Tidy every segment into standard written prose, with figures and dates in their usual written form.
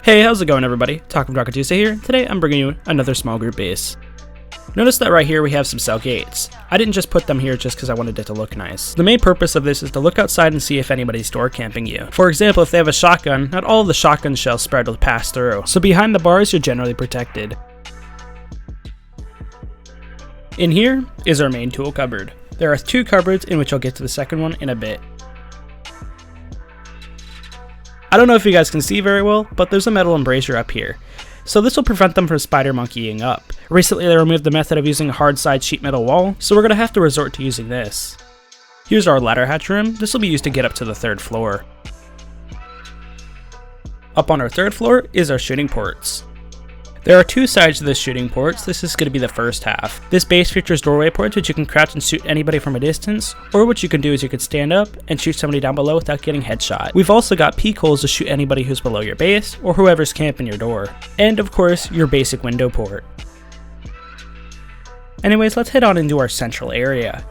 Hey, how's it going everybody? Talking Rocket Tuesday here. Today I'm bringing you another small group base. Notice that right here we have some cell gates. I didn't just put them here just because I wanted it to look nice. The main purpose of this is to look outside and see if anybody's door camping you. For example, if they have a shotgun, not all of the shotgun shells spread will pass through, so behind the bars you're generally protected. In here is our main tool cupboard. There are 2 cupboards in which I'll get to the second one in a bit. I don't know if you guys can see very well, but there's a metal embrasure up here. So this will prevent them from spider monkeying up. Recently they removed the method of using a hard side sheet metal wall, so we're going to have to resort to using this. Here's our ladder hatch room. This will be used to get up to the 3rd floor. Up on our 3rd floor is our shooting ports. There are 2 sides to this shooting ports. This is going to be the first half. This base features doorway ports which you can crouch and shoot anybody from a distance, or what you can do is you could stand up and shoot somebody down below without getting headshot. We've also got peek holes to shoot anybody who's below your base, or whoever's camping your door. And of course, your basic window port. Anyways, let's head on into our central area.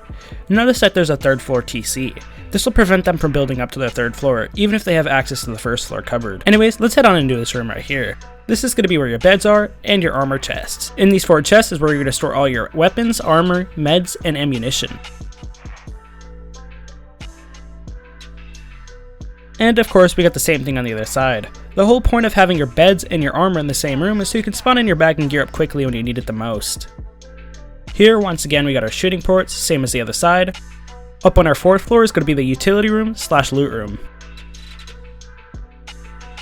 Notice that there's a 3rd floor TC. This will prevent them from building up to their 3rd floor, even if they have access to the 1st floor cupboard. Anyways, let's head on into this room right here. This is going to be where your beds are, and your armor chests. In these 4 chests is where you're going to store all your weapons, armor, meds, and ammunition. And of course, we got the same thing on the other side. The whole point of having your beds and your armor in the same room is so you can spawn in your bag and gear up quickly when you need it the most. Here, once again, we got our shooting ports, same as the other side. Up on our 4th floor is going to be the utility room / loot room.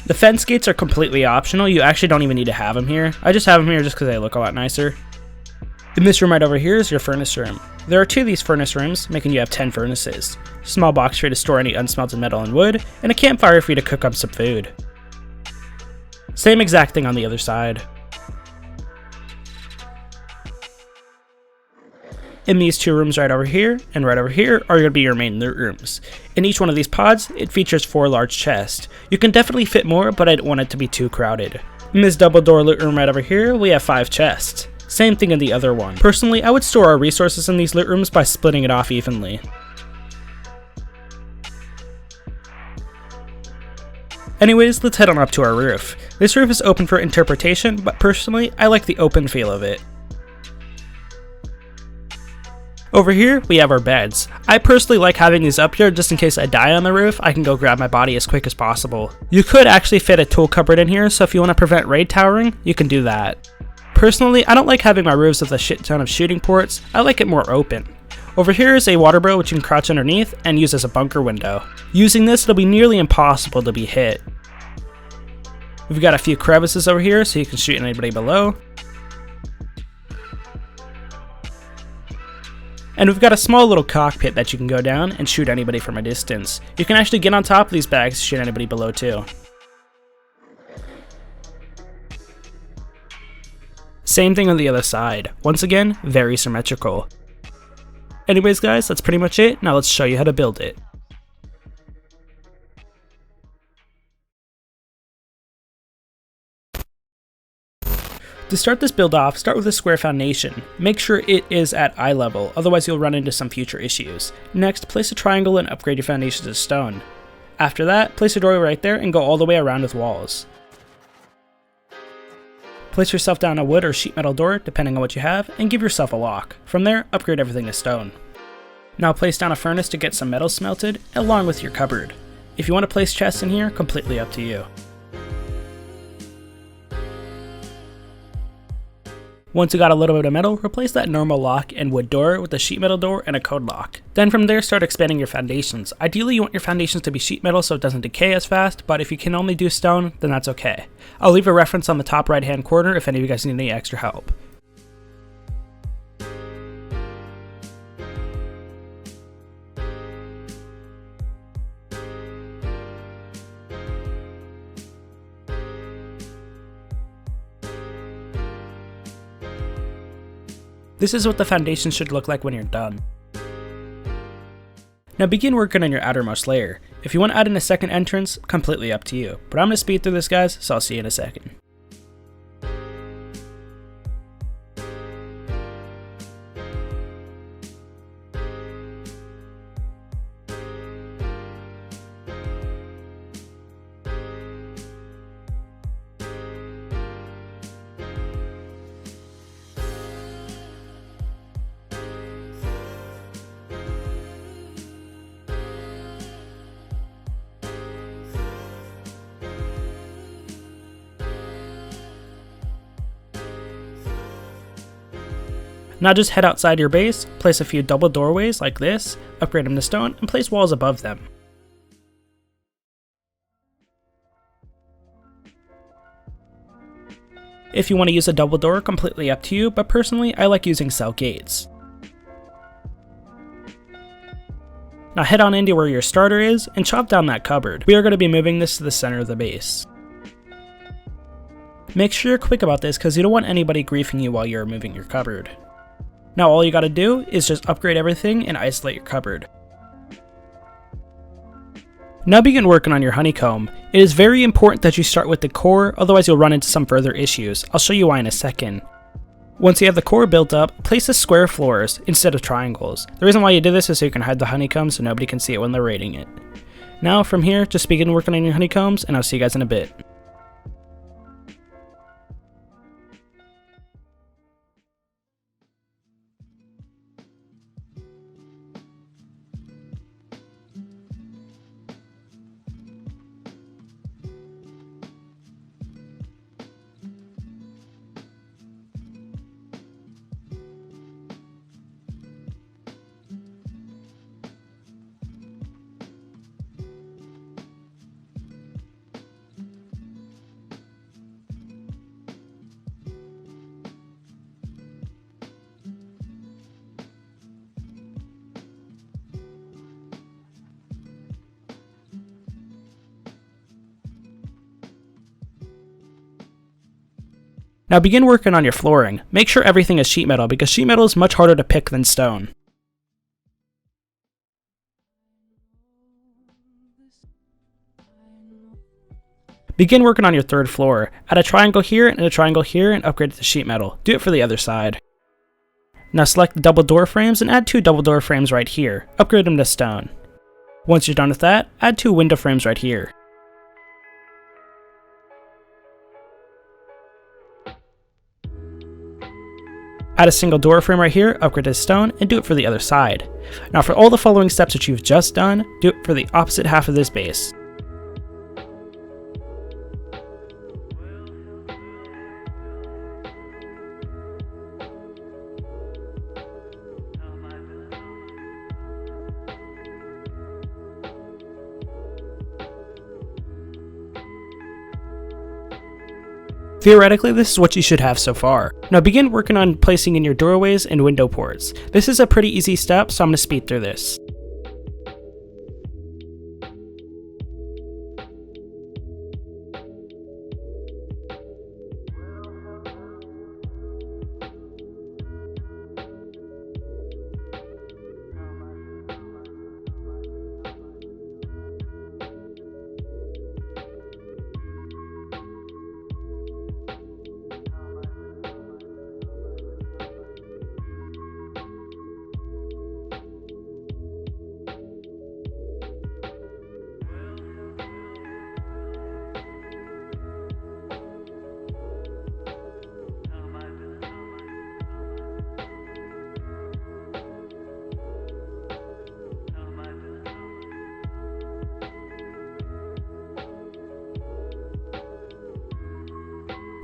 The fence gates are completely optional. You actually don't even need to have them here. I just have them here just because they look a lot nicer. In this room right over here is your furnace room. There are 2 of these furnace rooms, making you have 10 furnaces. Small box for you to store any unsmelted metal and wood, and a campfire for you to cook up some food. Same exact thing on the other side. In these 2 rooms right over here and right over here are going to be your main loot rooms. In each one of these pods, it features 4 large chests. You can definitely fit more, but I don't want it to be too crowded. In this double door loot room right over here, we have 5 chests. Same thing in the other one. Personally, I would store our resources in these loot rooms by splitting it off evenly. Anyways, let's head on up to our roof. This roof is open for interpretation, but personally, I like the open feel of it. Over here, we have our beds. I personally like having these up here just in case I die on the roof, I can go grab my body as quick as possible. You could actually fit a tool cupboard in here, so if you want to prevent raid towering, you can do that. Personally, I don't like having my roofs with a shit ton of shooting ports, I like it more open. Over here is a water barrel which you can crouch underneath and use as a bunker window. Using this, it'll be nearly impossible to be hit. We've got a few crevices over here so you can shoot anybody below. And we've got a small little cockpit that you can go down and shoot anybody from a distance. You can actually get on top of these bags to shoot anybody below too. Same thing on the other side. Once again, very symmetrical. Anyways guys, that's pretty much it. Now let's show you how to build it. To start this build off, start with a square foundation. Make sure it is at eye level, otherwise you'll run into some future issues. Next, place a triangle and upgrade your foundation to stone. After that, place a doorway right there and go all the way around with walls. Place yourself down a wood or sheet metal door, depending on what you have, and give yourself a lock. From there, upgrade everything to stone. Now place down a furnace to get some metal smelted, along with your cupboard. If you want to place chests in here, completely up to you. Once you got a little bit of metal, replace that normal lock and wood door with a sheet metal door and a code lock. Then from there, start expanding your foundations. Ideally, you want your foundations to be sheet metal so it doesn't decay as fast, but if you can only do stone, then that's okay. I'll leave a reference on the top right hand corner if any of you guys need any extra help. This is what the foundation should look like when you're done. Now begin working on your outermost layer. If you want to add in a second entrance, completely up to you. But I'm going to speed through this, guys, so I'll see you in a second. Now just head outside your base, place a few double doorways like this, upgrade them to stone, and place walls above them. If you want to use a double door, completely up to you, but personally I like using cell gates. Now head on into where your starter is and chop down that cupboard. We are going to be moving this to the center of the base. Make sure you're quick about this because you don't want anybody griefing you while you're moving your cupboard. Now all you gotta do is just upgrade everything and isolate your cupboard. Now begin working on your honeycomb. It is very important that you start with the core, otherwise you'll run into some further issues. I'll show you why in a second. Once you have the core built up, place the square floors instead of triangles. The reason why you do this is so you can hide the honeycomb so nobody can see it when they're raiding it. Now from here, just begin working on your honeycombs and I'll see you guys in a bit. Now begin working on your flooring. Make sure everything is sheet metal because sheet metal is much harder to pick than stone. Begin working on your third floor. Add a triangle here and a triangle here and upgrade it to sheet metal. Do it for the other side. Now select the double door frames and add 2 double door frames right here. Upgrade them to stone. Once you're done with that, add 2 window frames right here. Add a single door frame right here, upgrade to stone, and do it for the other side. Now for all the following steps that you've just done, do it for the opposite half of this base. Theoretically, this is what you should have so far. Now begin working on placing in your doorways and window ports. This is a pretty easy step, so I'm going to speed through this.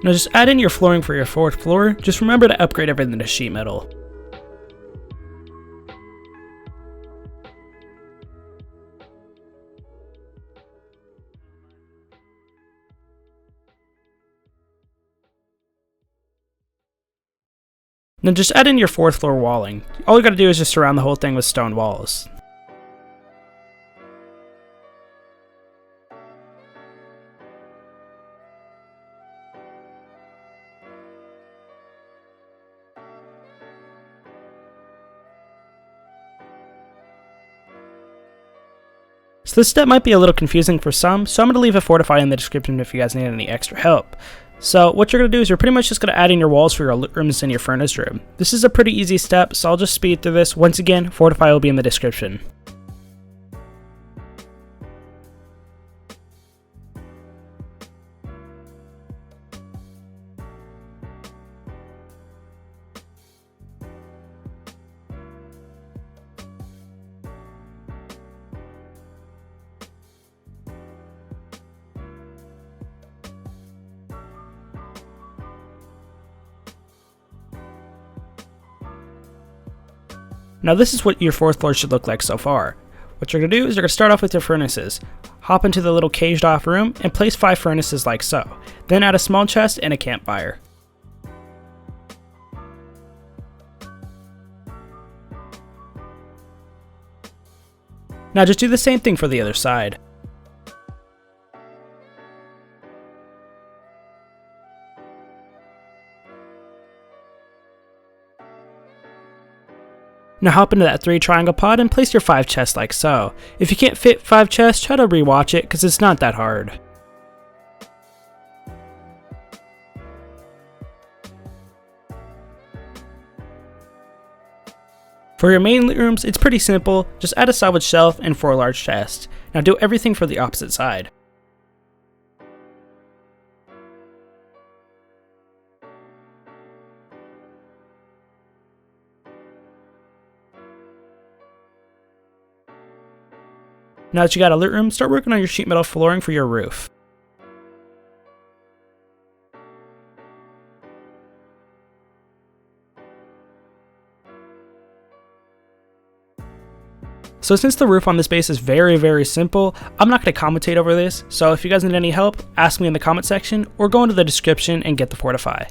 Now just add in your flooring for your 4th floor, just remember to upgrade everything to sheet metal. Now just add in your 4th floor walling. All you gotta do is just surround the whole thing with stone walls. So this step might be a little confusing for some, so I'm going to leave a fortify in the description if you guys need any extra help. So what you're going to do is you're pretty much just going to add in your walls for your loot rooms and your furnace room. This is a pretty easy step, so I'll just speed through this. Once again, fortify will be in the description. Now this is what your 4th floor should look like so far. What you're going to do is you're going to start off with your furnaces. Hop into the little caged off room and place 5 furnaces like so. Then add a small chest and a campfire. Now just do the same thing for the other side. Now hop into that 3 triangle pod and place your 5 chests like so. If you can't fit 5 chests, try to rewatch it because it's not that hard. For your main loot rooms, it's pretty simple. Just add a salvage shelf and 4 large chests. Now do everything for the opposite side. Now that you got a loot room, start working on your sheet metal flooring for your roof. So since the roof on this base is very simple, I'm not going to commentate over this, so if you guys need any help, ask me in the comment section or go into the description and get the fortify.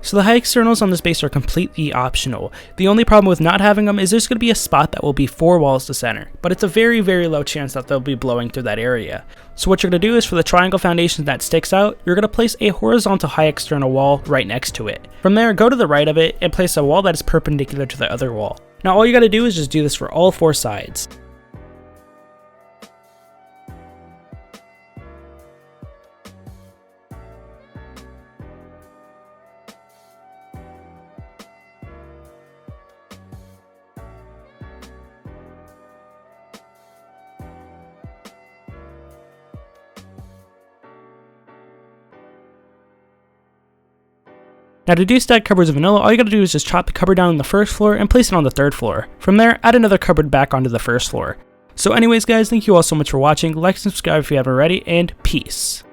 So the high externals on this base are completely optional. The only problem with not having them is there's going to be a spot that will be 4 walls to center, but it's a very low chance that they'll be blowing through that area. So what you're going to do is for the triangle foundation that sticks out, you're going to place a horizontal high external wall right next to it. From there, go to the right of it and place a wall that is perpendicular to the other wall. Now all you got to do is just do this for all 4 sides. Now to do stacked cupboards of vanilla, all you gotta do is just chop the cupboard down on the 1st floor and place it on the 3rd floor. From there, add another cupboard back onto the 1st floor. So anyways guys, thank you all so much for watching, like and subscribe if you haven't already, and peace.